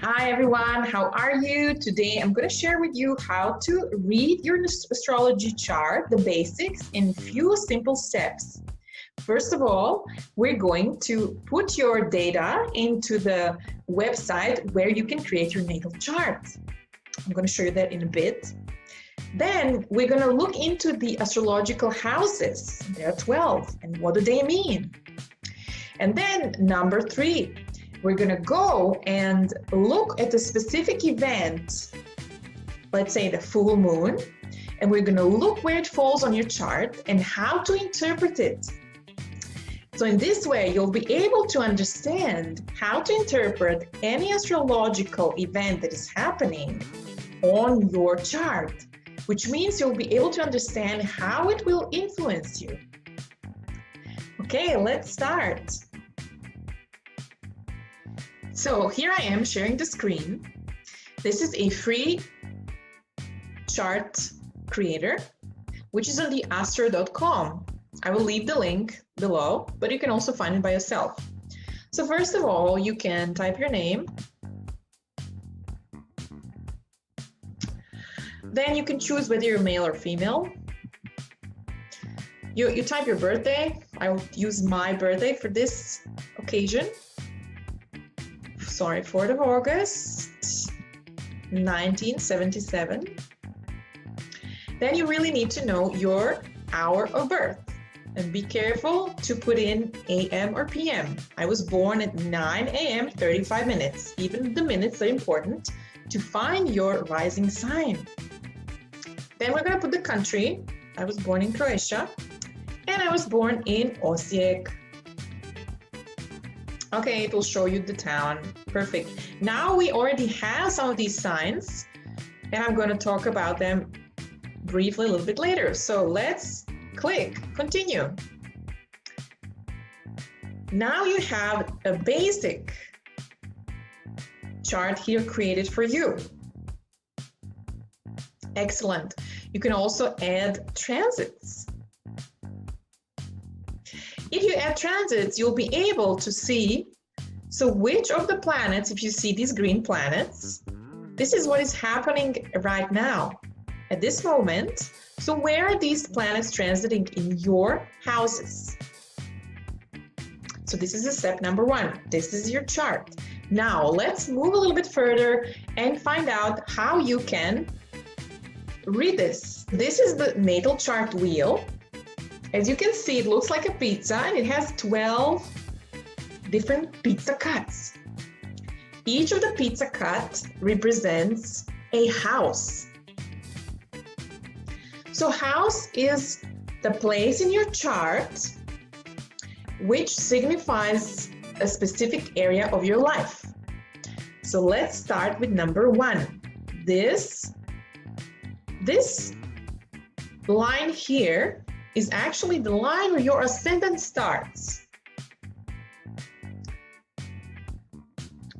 Hi everyone, how are you? Today I'm going to share with you how to read your astrology chart, the basics, in few simple steps. First of all, we're going to put your data into the website where you can create your natal chart. I'm going to show you that in a bit. Then we're going to look into the astrological houses. There are 12, and what do they mean? And then number 3, we're going to go and look at a specific event, let's say the full moon, and we're going to look where it falls on your chart and how to interpret it. So in this way, you'll be able to understand how to interpret any astrological event that is happening on your chart, which means you'll be able to understand how it will influence you. Okay, let's start. So here I am sharing the screen. This is a free chart creator, which is on the astro.com. I will leave the link below, but you can also find it by yourself. So first of all, you can type your name. Then you can choose whether you're male or female. You type your birthday. I will use my birthday for this occasion. Sorry, 4th of August, 1977. Then you really need to know your hour of birth. And be careful to put in AM or PM. I was born at 9 AM, 35 minutes. Even the minutes are important to find your rising sign. Then we're going to put the country. I was born in Croatia, and I was born in Osijek. Okay, it will show you the town. Perfect. Now we already have some of these signs, and I'm going to talk about them briefly a little bit later. So let's click continue. Now you have a basic chart here created for you. Excellent. You can also add transits. If you add transits, you'll be able to see, so which of the planets, if you see these green planets, this is what is happening right now at this moment. So where are these planets transiting in your houses? So this is step number 1. This is your chart. Now let's move a little bit further and find out how you can read this. This is the natal chart wheel. As you can see, it looks like a pizza, and it has 12 different pizza cuts. Each of the pizza cuts represents a house. So house is the place in your chart which signifies a specific area of your life. So let's start with number 1. This line here is actually the line where your ascendant starts.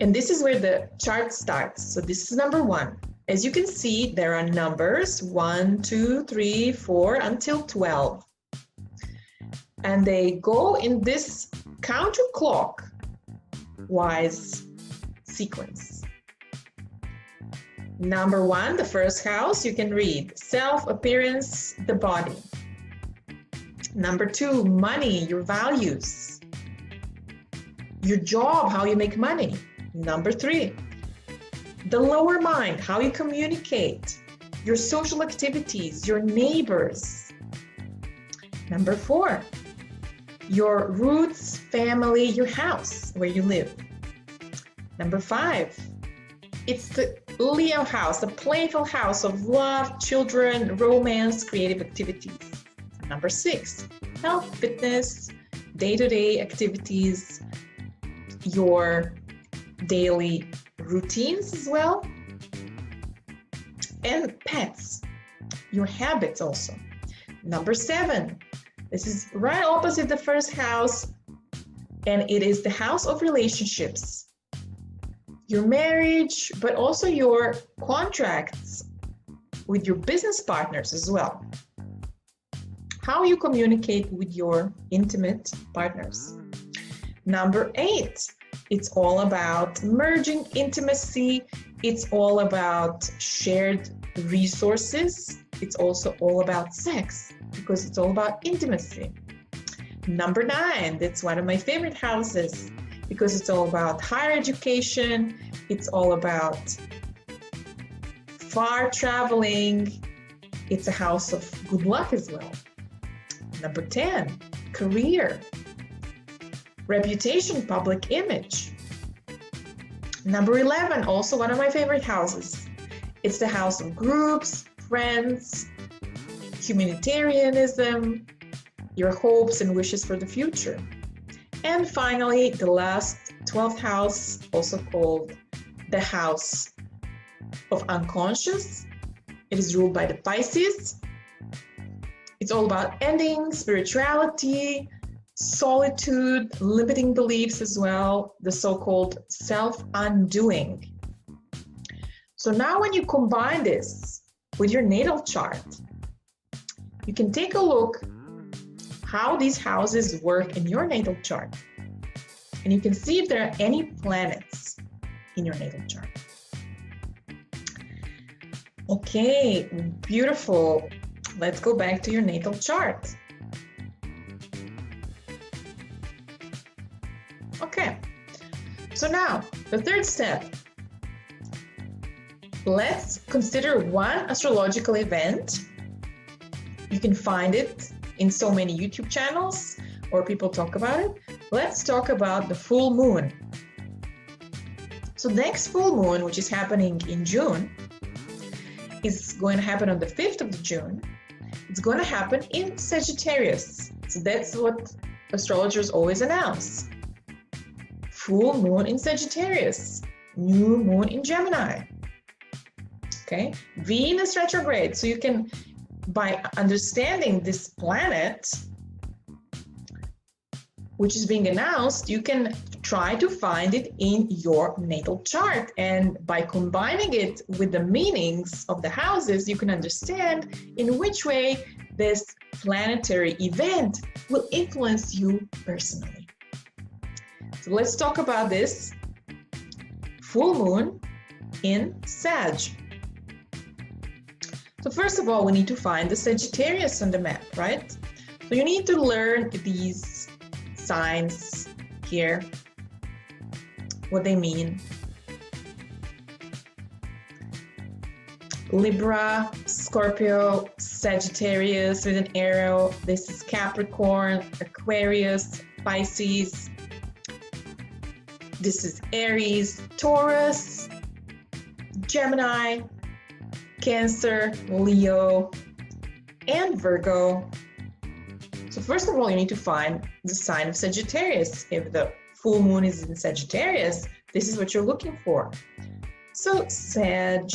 And this is where the chart starts. So this is number 1. As you can see, there are numbers 1, 2, 3, 4 until 12. And they go in this counterclockwise sequence. Number 1, the first house, you can read self, appearance, the body. Number 2, money, your values. Your job, how you make money. Number 3, the lower mind, how you communicate. Your social activities, your neighbors. Number 4, your roots, family, your house, where you live. Number 5, it's the Leo house, the playful house of love, children, romance, creative activities. Number 6, health, fitness, day-to-day activities, your daily routines as well, and pets, your habits also. Number 7, this is right opposite the first house, and it is the house of relationships, your marriage, but also your contracts with your business partners as well. How you communicate with your intimate partners. Number 8, It's all about merging intimacy. It's all about shared resources. It's also all about sex because it's all about intimacy. Number 9, that's one of my favorite houses because it's all about higher education. It's all about far traveling. It's a house of good luck as well. Number 10, career, reputation, public image. Number 11, also one of my favorite houses. It's the house of groups, friends, humanitarianism, your hopes and wishes for the future. And finally, the last 12th house, also called the house of unconscious. It is ruled by the Pisces. It's all about ending, spirituality, solitude, limiting beliefs as well, the so-called self-undoing. So now when you combine this with your natal chart, you can take a look how these houses work in your natal chart. And you can see if there are any planets in your natal chart. Okay, beautiful. Let's go back to your natal chart. Okay, so now the third step. Let's consider one astrological event. You can find it in so many YouTube channels or people talk about it. Let's talk about the full moon. So next full moon, which is happening in June, is going to happen on the 5th of June. It's going to happen in Sagittarius. So that's what astrologers always announce. Full moon in Sagittarius, new moon in Gemini. Okay, Venus retrograde. So you can, by understanding this planet, which is being announced, you can try to find it in your natal chart. And by combining it with the meanings of the houses, you can understand in which way this planetary event will influence you personally. So let's talk about this full moon in Sag. So first of all, we need to find the Sagittarius on the map, right? So you need to learn these signs here, what they mean. Libra, Scorpio, Sagittarius with an arrow. This is Capricorn, Aquarius, Pisces. This is Aries, Taurus, Gemini, Cancer, Leo, and Virgo. So first of all, you need to find the sign of Sagittarius. If the full moon is in Sagittarius, this is what you're looking for. So Sag,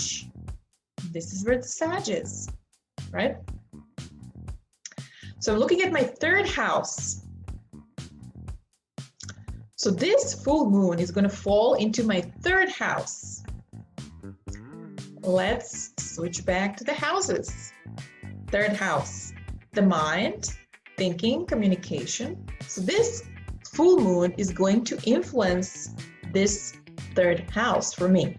this is where the Sag is, right? So I'm looking at my third house. So this full moon is going to fall into my third house. Let's switch back to the houses. Third house, the mind, thinking, communication. So this full moon is going to influence this third house for me.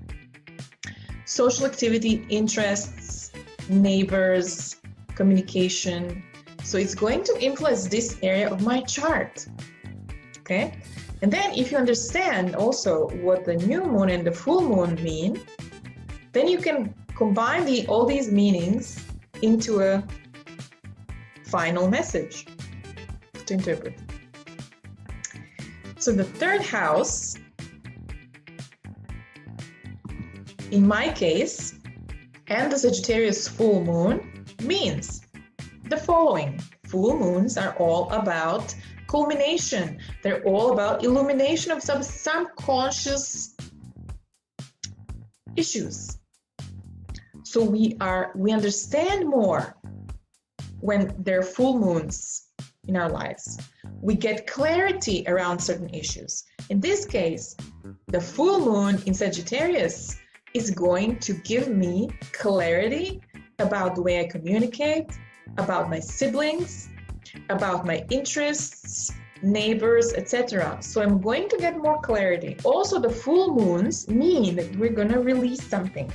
Social activity, interests, neighbors, communication. So it's going to influence this area of my chart. Okay? And then if you understand also what the new moon and the full moon mean, then you can combine all these meanings into a final message to interpret. So the third house, in my case, and the Sagittarius full moon means the following. Full moons are all about culmination. They're all about illumination of some subconscious issues. So we understand more when there are full moons in our lives. We get clarity around certain issues. In this case, the full moon in Sagittarius is going to give me clarity about the way I communicate, about my siblings, about my interests, neighbors, etc. So I'm going to get more clarity. Also, the full moons mean that we're going to release something.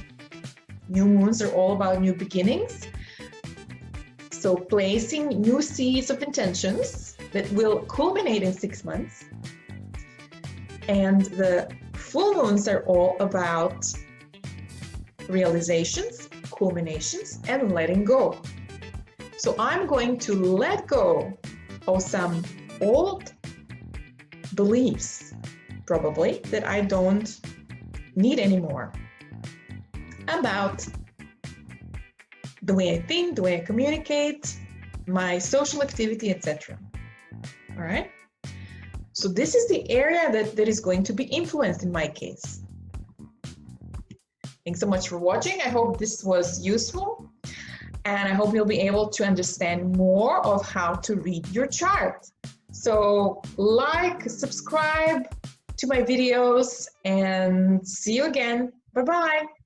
New moons are all about new beginnings. So placing new seeds of intentions that will culminate in 6 months. And the full moons are all about realizations, culminations, and letting go. So I'm going to let go of some old beliefs, probably, that I don't need anymore, about the way I think, the way I communicate, my social activity, etc. All right? So this is the area that is going to be influenced in my case. Thanks so much for watching. I hope this was useful. And I hope you'll be able to understand more of how to read your chart. So like, subscribe to my videos, and see you again. Bye-bye.